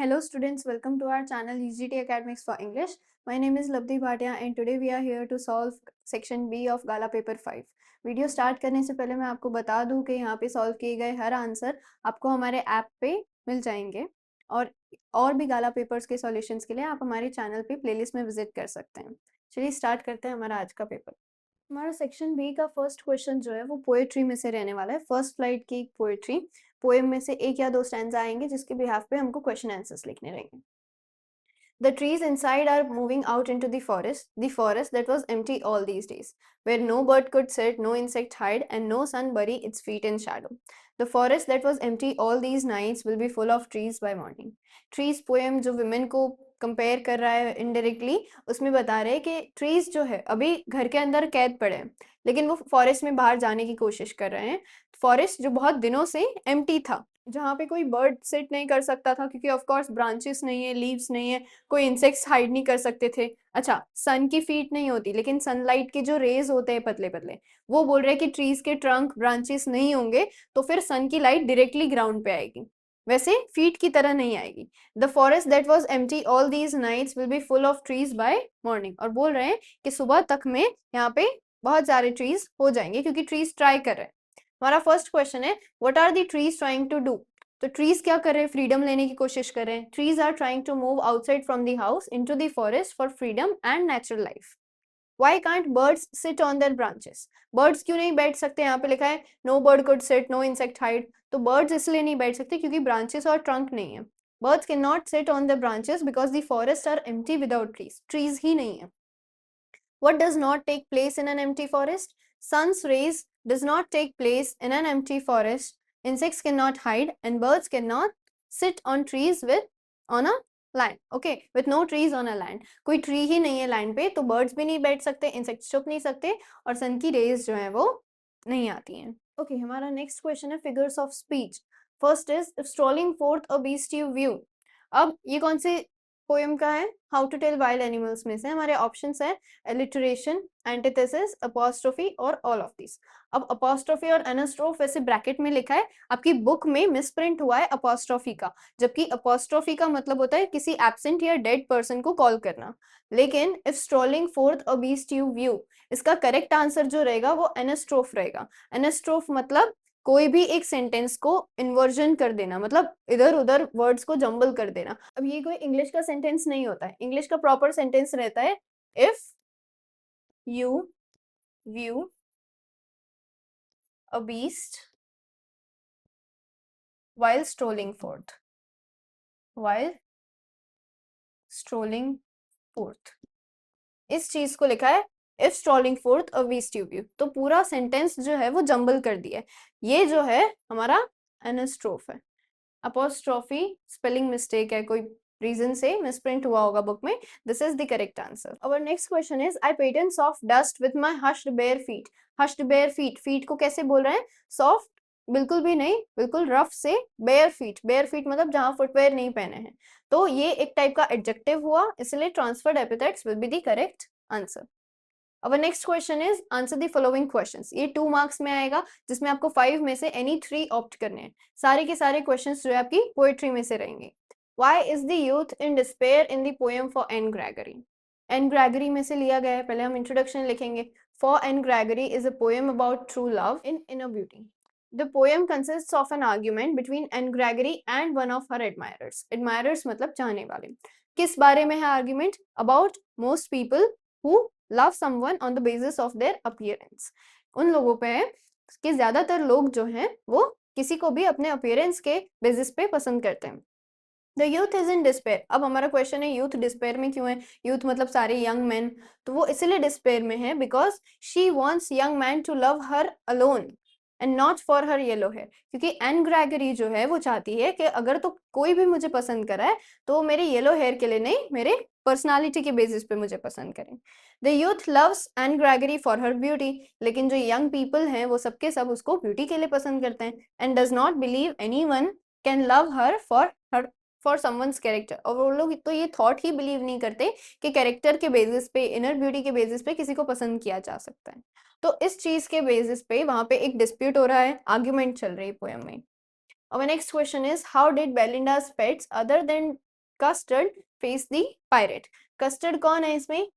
Hello students, welcome to our channel UGT Academics for English. My name is Labdhi Bhatia and today we are here to solve section B of Gala paper 5. Video start करने से पहले मैं आपको बता दूं कि यहाँ पे सॉल्व किए गए हर आंसर आपको हमारे ऐप पे मिल जाएंगे और भी गाला पेपर्स के सॉल्यूशंस के लिए आप हमारे चैनल पे प्लेलिस्ट में विजिट कर सकते हैं। चलिए स्टार्ट करते हैं हमारा आज का पेपर। हमारा सेक्शन बी का फर्स्ट क्वेश्चन जो है वो पोएट्री में से रहने वाला है। फर्स्ट स्लाइड की पोएट्री पोएम में से एक या दो स्टैंजा आएंगे जिसके बिहाफ पे हमको क्वेश्चन आंसर्स लिखने रहेंगे। The trees inside are moving out into the forest that was empty all these days, where no bird could sit, no insect hide, and no sun bury its feet in shadow. The forest that was empty all these nights will be full of trees by morning. Trees poem जो women को compare कर रहा है indirectly, उसमें बता रहे हैं कि ट्रीज जो है अभी घर के अंदर कैद पड़े हैं, लेकिन वो फॉरेस्ट में बाहर जाने की कोशिश कर रहे हैं। फॉरेस्ट जो बहुत दिनों से एम्प्टी था, जहाँ पे कोई बर्ड सिट नहीं कर सकता था क्योंकि ऑफ कोर्स ब्रांचेस नहीं है, लीव्स नहीं है, कोई इंसेक्ट्स हाइड नहीं कर सकते थे। अच्छा, सन की फीट नहीं होती, लेकिन सनलाइट के जो रेज होते हैं पतले पतले, वो बोल रहे हैं कि ट्रीज के ट्रंक ब्रांचेस नहीं होंगे तो फिर सन की लाइट डायरेक्टली ग्राउंड पे आएगी, वैसे फीट की तरह नहीं आएगी। The forest that was empty all these nights will be full of trees by morning, और बोल रहे हैं कि सुबह तक में यहाँ पे बहुत सारे ट्रीज हो जाएंगे क्योंकि ट्रीज ट्राई कर रहे हैं। हमारा फर्स्ट क्वेश्चन है, what are the trees trying to do? तो ट्रीज क्या कर रहे हैं? फ्रीडम लेने की कोशिश कर रहे हैं। Trees are trying to move outside from the house into the forest for freedom and natural life. Why can't birds sit on their branches? Birds क्यों नहीं बैठ सकते? यहाँ पे लिखा है no bird could sit, no insect hide, तो birds इसलिए नहीं बैठ सकते क्योंकि branches और trunk नहीं है। Birds cannot sit on the branches because the forests are empty without trees. Trees ही नहीं है। What does not take place in an empty forest? Sun's rays does not take place in an empty forest. Insects cannot hide and birds cannot sit on trees on a land. Okay, with no trees on a land. कोई tree ही नहीं है land पे, तो birds भी नहीं बैठ सकते, insects छुप नहीं सकते, और sun की rays जो है वो नहीं आती हैं। Okay, हमारा next question है figures of speech. First is, if strolling forth a beast you view. अब ये कौन से पोएम का है? How to tell wild animals में से हमारे ऑप्शंस है एलिटरेशन, एंटिथेसिस, अपॉस्ट्रोफी और ऑल ऑफ दिस। अब अपॉस्ट्रोफी और एनास्ट्रोफ वैसे ब्रैकेट में लिखा है, आपकी बुक में मिसप्रिंट हुआ है अपॉस्ट्रोफी का, जबकि अपॉस्ट्रोफी का मतलब होता है किसी एब्सेंट या डेड पर्सन को कॉल करना। लेकिन if strolling fourth a beast you view, इसका करेक्ट आंसर जो रहेगा वो एनास्ट्रोफ रहेगा। एनास्ट्रोफ मतलब कोई भी एक सेंटेंस को इन्वर्जन कर देना, मतलब इधर उधर वर्ड्स को जंबल कर देना। अब ये कोई इंग्लिश का सेंटेंस नहीं होता है, इंग्लिश का प्रॉपर सेंटेंस रहता है if you view a beast while strolling forth, while strolling forth, इस चीज को लिखा है if strolling fourth a beast you view, तो पूरा सेंटेंस जो है वो जंबल कर दिया है। ये जो है हमारा एनास्ट्रोफ है। अपोस्ट्रोफी स्पेलिंग मिस्टेक है, कोई रीजन से मिसप्रिंट हुआ होगा बुक में। This is the correct answer. Our next question is, I pattern soft dust with my hushed bare feet. Hushed bare feet, feet को कैसे बोल रहे हैं? सॉफ्ट बिल्कुल भी नहीं, बिल्कुल रफ से। बेयर फीट, बेयर फीट मतलब जहां फुटवेयर नहीं पहने हैं, तो ये एक टाइप का एडजेक्टिव हुआ, इसलिए transferred epithets will be the correct answer. Our next question is, answer the following questions. ये 2 मार्क्स में आएगा जिसमें आपको 5 में से एनी 3 ऑप्ट करने हैं। सारे के सारे क्वेश्चंस जो है आपकी पोएट्री में से रहेंगे। Why is the youth in despair in the poem for Anne Gregory? Anne Gregory में से लिया गया है, पहले हम इंट्रोडक्शन लिखेंगे। For Anne Gregory is a poem about true love in inner beauty. The poem consists of an argument between Anne Gregory and one of her admirers. Admirers मतलब चाहने वाले। किस बारे में है argument? About most people who love someone on the basis of their appearance. उन लोगों पे है कि ज्यादातर लोग जो हैं वो किसी को भी अपने अपीयरेंस के बेसिस पे पसंद करते हैं। The youth is in despair. अब हमारा क्वेश्चन है यूथ डिस्पेयर में क्यों है? यूथ मतलब सारे यंग मैन, तो वो इसलिए डिस्पेयर में है because she wants young man to love her alone and not for her yellow hair. क्योंकि एन ग्रेगरी जो है वो चाहती है कि अगर तो कोई भी मुझे पसंद करा है तो मेरे येलो हेयर के लिए नहीं, मेरे पर्सनालिटी के बेसिस पे मुझे पसंद करें। The youth loves Anne Gregory for her beauty, लेकिन जो यंग पीपल हैं वो सबके सब उसको ब्यूटी के लिए पसंद करते हैं। And does not believe any one can love her for someone's character. और वो लोग तो ये थॉट ही बिलीव नहीं करते कि कैरेक्टर के बेसिस पे, इनर ब्यूटी के बेसिस पे किसी को पसंद किया जा सकता है। तो इस चीज के बेसिस पे वहां पे एक डिस्प्यूट हो रहा है, आर्ग्यूमेंट चल रही है पोएम में। Our next question is, how did Belinda's pets other than custard face the pirate. Custard कौन है इसमें?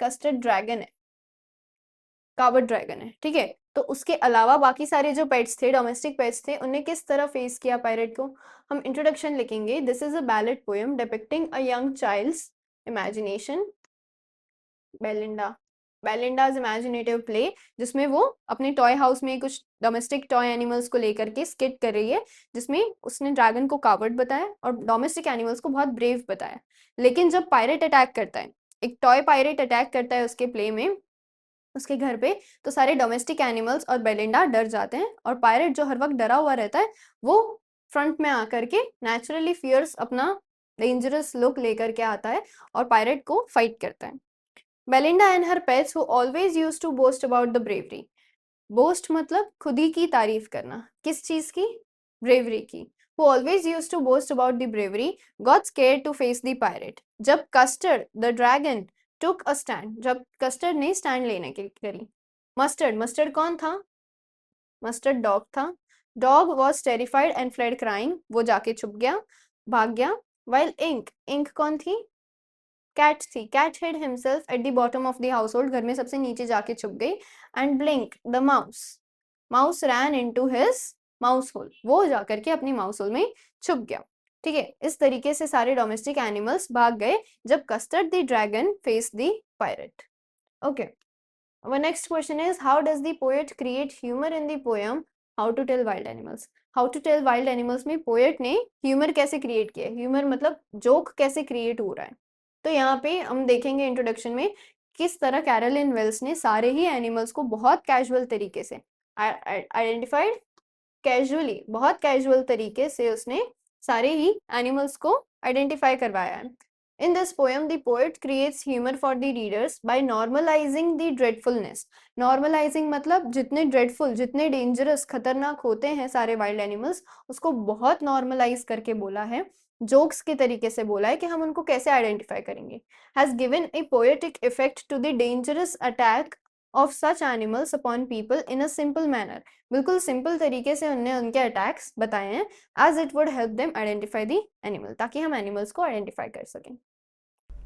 कस्टर्ड ड्रैगन है, कावर्ड ड्रैगन है, ठीक है। तो उसके अलावा बाकी सारे जो पेट्स थे, डोमेस्टिक पेट्स थे, उन्हें किस तरह फेस किया पायरेट को? हम इंट्रोडक्शन लिखेंगे, this is a ballet poem depicting a young child's imagination, Belinda, Belinda's imaginative play, जिसमें वो अपने टॉय हाउस में कुछ डोमेस्टिक टॉय एनिमल्स को लेकर के स्किट कर रही है, जिसमें उसने ड्रैगन को कावर्ड बताया और डोमेस्टिक एनिमल्स को बहुत ब्रेव बताया। लेकिन जब पायरेट अटैक करता है, एक टॉय पायरेट अटैक करता है उसके प्ले में, उसके घर पे, तो सारे डोमेस्टिक एनिमल्स और बेलिंडा डर जाते हैं और पायरेट जो हर वक्त डरा हुआ रहता है वो फ्रंट में आकर के नेचुरली फियर्स अपना डेंजरस लुक लेकर के आता है और पायरेट को फाइट करता है। Belinda and her pets who always used to boast about the bravery, boast मतलब खुद ही की तारीफ करना, किस चीज की? ब्रेवरी की। Who always used to boast about the bravery got scared to face the pirate. जब custard the dragon took a stand, जब कस्टर्ड ने स्टैंड लेने की करी। मस्टर्ड, मस्टर्ड कौन था? मस्टर्ड डॉग था। Dog was terrified and fled crying, वो जाके छुप गया, भाग गया। While इंक, इंक कौन थी? कैट थी। Cat hid himself at the bottom of the household, घर में सबसे नीचे जाके छुप गई। And blink the mouse, mouse ran into his mouse hole, वो जाकर के अपनी माउस होल में छुप गया, ठीक है। इस तरीके से सारे डोमेस्टिक एनिमल्स भाग गए जब custard the dragon face the pirate. Okay, our next question is, how does the poet create humor in the poem how to tell wild animals? how to tell wild animals में poet ने humour कैसे create किया है? Humour मतलब joke कैसे create हो रहा है। तो यहाँ पे हम देखेंगे इंट्रोडक्शन में किस तरह कैरोलिन वेल्स ने सारे ही एनिमल्स को बहुत कैजुअल तरीके से आइडेंटिफाइड, कैजुअली, बहुत कैजुअल तरीके से उसने सारे ही एनिमल्स को आइडेंटिफाई करवाया है। In this poem, the poet creates humor for the readers by normalizing the dreadfulness. Normalizing मतलब जितने dreadful, जितने dangerous, खतरनाक होते हैं सारे wild animals, उसको बहुत normalize करके बोला है, jokes के तरीके से बोला है कि हम उनको कैसे identify करेंगे। Has given a poetic effect to the dangerous attack of such animals upon people in a simple manner. बिल्कुल सिंपल तरीके से उन्होंने उनके अटैक्स बताए हैं, as it would help them identify the animal, ताकि हम एनिमल्स को आइडेंटिफाई कर सकें।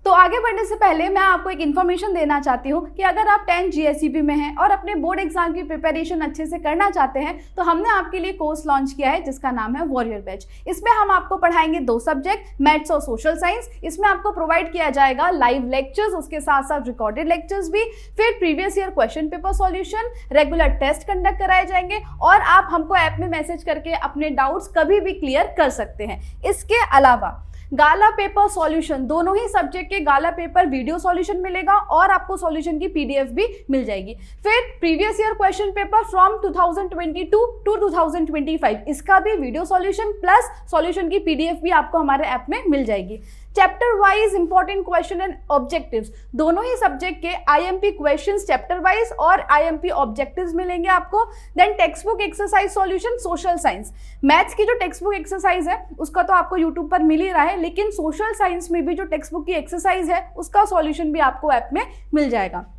तो आगे बढ़ने से पहले मैं आपको एक इन्फॉर्मेशन देना चाहती हूँ कि अगर आप 10 GSEB में हैं और अपने बोर्ड एग्जाम की प्रिपरेशन अच्छे से करना चाहते हैं तो हमने आपके लिए कोर्स लॉन्च किया है जिसका नाम है वॉरियर बैच। इसमें हम आपको पढ़ाएंगे 2 सब्जेक्ट, मैथ्स और सोशल साइंस। इसमें आपको प्रोवाइड किया जाएगा लाइव लेक्चर्स, उसके साथ साथ रिकॉर्डेड लेक्चर्स भी, फिर previous year question paper solution, regular test conduct कराए जाएंगे और आप हमको ऐप में मैसेज करके अपने डाउट्स कभी भी क्लियर कर सकते हैं। इसके अलावा गाला पेपर सॉल्यूशन, दोनों ही सब्जेक्ट के गाला पेपर वीडियो सॉल्यूशन मिलेगा और आपको सॉल्यूशन की PDF भी मिल जाएगी। फिर previous year question paper from 2022 to 2025, इसका भी वीडियो सॉल्यूशन प्लस सॉल्यूशन की PDF भी आपको हमारे ऐप में मिल जाएगी। Chapter wise important question and objectives, दोनों ही सब्जेक्ट के IMP क्वेश्चंस चैप्टर वाइज और IMP ऑब्जेक्टिव्स मिलेंगे आपको। Then text book exercise solution social science, maths की जो टेक्स्ट बुक एक्सरसाइज है उसका तो आपको यूट्यूब पर मिल ही रहा है, लेकिन सोशल साइंस में भी जो टेक्स्ट बुक की एक्सरसाइज है उसका सॉल्यूशन भी आपको ऐप में मिल जाएगा।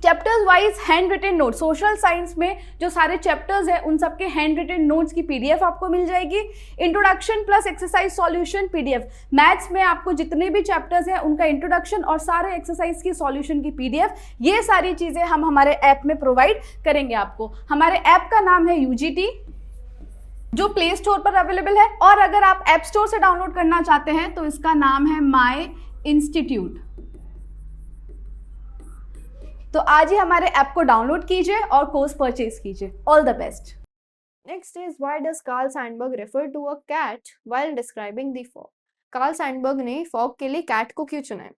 Chapters wise hand written note, social science में जो सारे चैप्टर्स हैं उन सबके हैंड रिटन नोट्स की PDF आपको मिल जाएगी। Introduction plus exercise solution PDF, maths में आपको जितने भी चैप्टर्स हैं उनका इंट्रोडक्शन और सारे एक्सरसाइज की सॉल्यूशन की PDF, ये सारी चीजें हम हमारे ऐप में प्रोवाइड करेंगे आपको। हमारे ऐप का नाम है UGT, जो प्ले स्टोर पर अवेलेबल है, और अगर आप ऐप स्टोर से डाउनलोड करना चाहते हैं तो इसका नाम है माई इंस्टीट्यूट। तो आज ही हमारे ऐप को डाउनलोड कीजिए और कोर्स परचेज कीजिए। All the best. Next is, why does Carl Sandburg refer to a cat while describing the fog? Karl Sandberg ने फॉग के लिए कैट को क्यों चुना है?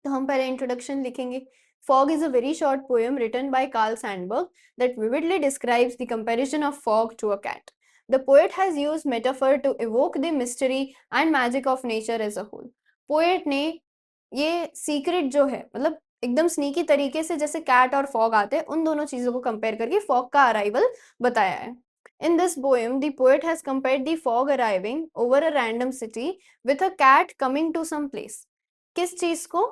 तो हम पहले इंट्रोडक्शन लिखेंगे। Fog is a very short poem written by Carl Sandburg that vividly describes the comparison of fog to a cat. The poet has used metaphor to evoke the mystery and magic of nature as a whole. Poet ने ये secret जो है, मतलब एकदम sneaky तरीके से जैसे cat और फॉग आते हैं, उन दोनों चीजों को कंपेयर करके फॉग का अराइवल बताया है। In this poem, the poet has compared the fog arriving over a random city with a cat coming to some place. किस चीज को?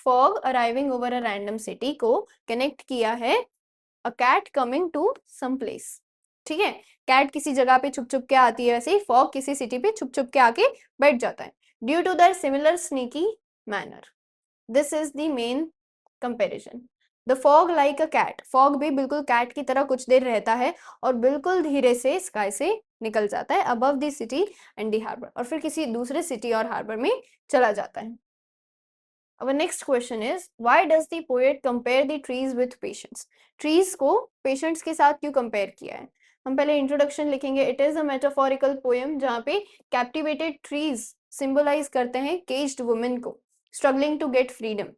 fog arriving over a random city को कनेक्ट किया है a cat coming to some place. ठीक है, cat किसी जगह पे छुप छुप के आती है, वैसे ही फॉग किसी सिटी पे छुप छुप के आके बैठ जाता है। Due to their similar sneaky manner. This is the main comparison. The fog like a cat. fog भी बिल्कुल cat की तरह कुछ देर रहता है और बिल्कुल धीरे से स्काई से निकल जाता है above the city and the harbor, और फिर किसी दूसरे सिटी और हार्बर में चला जाता है. Our next question is, why does the poet compare the trees with patients? Trees को patients के साथ क्यों compare किया है? हम पहले introduction लिखेंगे. It is a metaphorical poem जहाँ पे captivated trees symbolize करते हैं caged women को struggling to get freedom.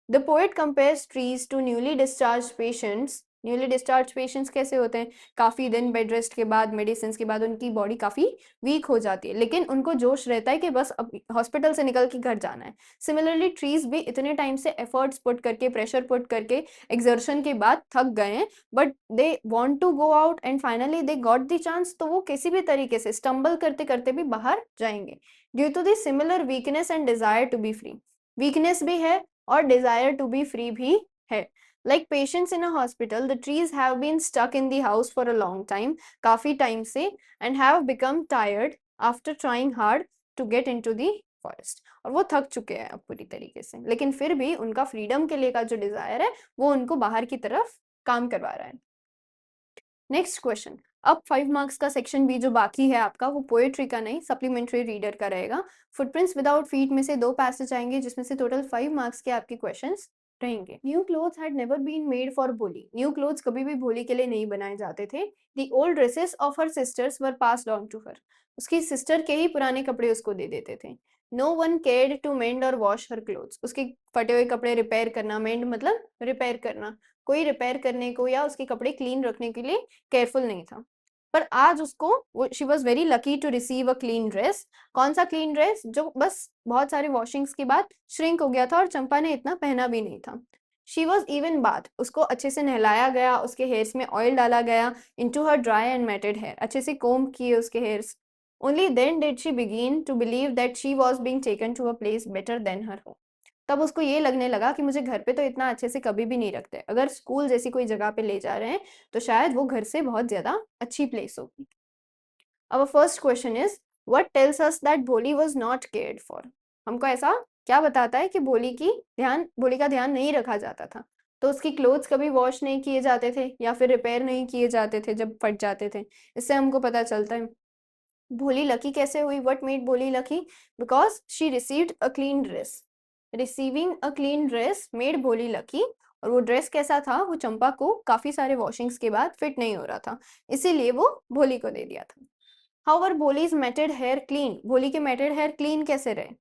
The poet compares trees to newly discharged patients. Newly discharge patients कैसे होते हैं? काफ़ी दिन बेड रेस्ट के बाद, मेडिसिन के बाद उनकी बॉडी काफ़ी वीक हो जाती है, लेकिन उनको जोश रहता है कि बस अब हॉस्पिटल से निकल के घर जाना है. सिमिलरली ट्रीज भी इतने टाइम से एफर्ट्स पुट करके, प्रेशर पुट करके, एक्सर्शन के बाद थक गए हैं, but they want to go out and finally they got the chance. तो वो किसी भी तरीके से स्टम्बल करते करते भी बाहर जाएंगे due to the similar weakness and desire to be free. Weakness भी है और डिजायर टू बी फ्री भी है. Like patients in a hospital, the trees have been stuck in the house for a long time, काफी time से, and have become tired after trying hard to get into the forest. और वो थक चुके हैं अब पूरी तरीके से, लेकिन फिर भी उनका फ्रीडम के लिए का जो डिजायर है वो उनको बाहर की तरफ काम करवा रहा है. Next question. अब 5 मार्क्स का सेक्शन बी जो बाकी है आपका, वो पोएट्री का नहीं, सप्लीमेंट्री रीडर का रहेगा. फुटप्रिंट्स विदाउट फीट में से 2 पैसेज आएंगे जिसमें से टोटल 5 मार्क्स के आपके क्वेश्चंस रहेंगे. New clothes had never been made for Bholi. New clothes कभी भी भोली के लिए नहीं बनाए जाते थे. The old dresses of her sisters were passed on to her. उसकी सिस्टर के ही पुराने कपड़े उसको दे देते थे. No one cared to mend or wash her clothes. उसके फटे हुए कपड़े रिपेयर करना, मेंड मतलब रिपेयर करना, कोई रिपेयर करने को या उसके कपड़े क्लीन रखने के लिए केयरफुल नहीं था. पर आज उसको she was very lucky to receive a clean dress. कौन सा क्लीन ड्रेस? जो बस बहुत सारे वॉशिंग्स के बाद श्रिंक हो गया था और चंपा ने इतना पहना भी नहीं था. She was even bath. उसको अच्छे से नहलाया गया, उसके हेयर्स में ऑयल डाला गया, into her dry and matted hair. अच्छे से कोम्ब किए उसके hairs. Only then did she begin to believe that she was being taken to a place better than her home. तब उसको ये लगने लगा कि मुझे घर पे तो इतना अच्छे से कभी भी नहीं रखते, अगर स्कूल जैसी कोई जगह पे ले जा रहे हैं तो शायद वो घर से बहुत ज्यादा अच्छी प्लेस होगी. Our first question is, what tells us that भोली was not cared for? हमको ऐसा क्या बताता है कि भोली का ध्यान नहीं रखा जाता था? तो उसकी क्लोथ्स कभी वॉश नहीं किए जाते थे या फिर रिपेयर नहीं किए जाते थे जब फट जाते थे. इससे हमको पता चलता है. भोली लकी कैसे हुई? What made भोली lucky? Because she received a clean dress. Receiving a clean dress made भोली lucky. और वो ड्रेस कैसा था? वो चंपा को काफी सारे वॉशिंग्स के बाद फिट नहीं हो रहा था, इसीलिए वो भोली को दे दिया था. However, भोली's matted hair clean. भोली के matted hair clean कैसे रहे?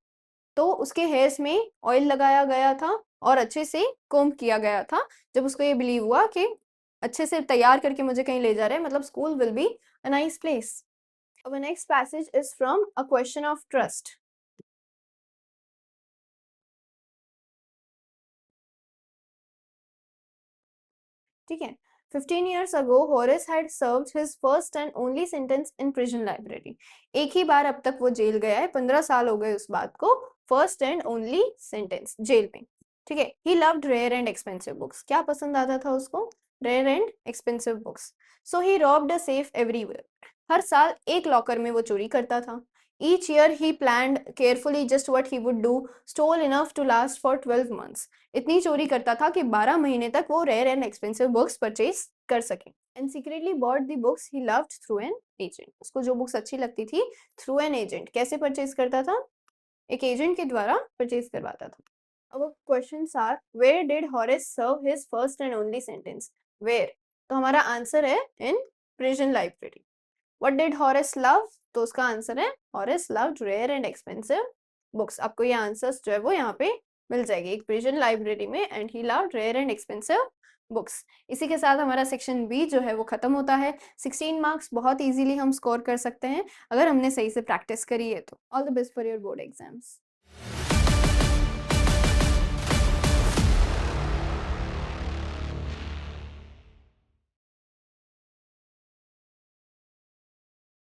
तो उसके हेयर्स में ऑयल लगाया गया था और अच्छे से कोम्ब किया गया था. जब उसको ये बिलीव हुआ कि अच्छे से तैयार करके मुझे कहीं ले जा रहे हैं, मतलब school will be a nice place. Our next passage is from A Question of Trust. ठीक है. 15 years ago, Horace had served his first and only sentence in prison library. एक ही बार अब तक वो जेल गया है. 15 साल हो गए उस बात को. First and only sentence jail में. ठीक है. He loved rare and expensive books. क्या पसंद आता था उसको? Rare and expensive books. So he robbed a safe everywhere. हर साल एक लॉकर में वो चोरी करता था. Each year he planned carefully just what he would do, stole enough to last for 12 months. इतनी चोरी करता था कि 12 महीने तक वो rare and expensive books purchase कर सके. And secretly bought the books he loved through an agent. उसको जो बुक्स अच्छी लगती थी थ्रू एन एजेंट. कैसे परचेज करता था? एक एजेंट के द्वारा परचेज करवाता था. अब questions are, where did Horace serve his first and only sentence? Where, तो हमारा आंसर है in prison library. What did Horace love? तो उसका आंसर है Horace loved rare and expensive books. आपको ये आंसर्स जो है वो यहाँ पे मिल जाएगी. एक प्रिजन लाइब्रेरी में and he loved rare and expensive books. इसी के साथ हमारा सेक्शन बी जो है वो खत्म होता है. 16 मार्क्स बहुत इजीली हम स्कोर कर सकते हैं अगर हमने सही से प्रैक्टिस करी है तो. All the best for your board exams.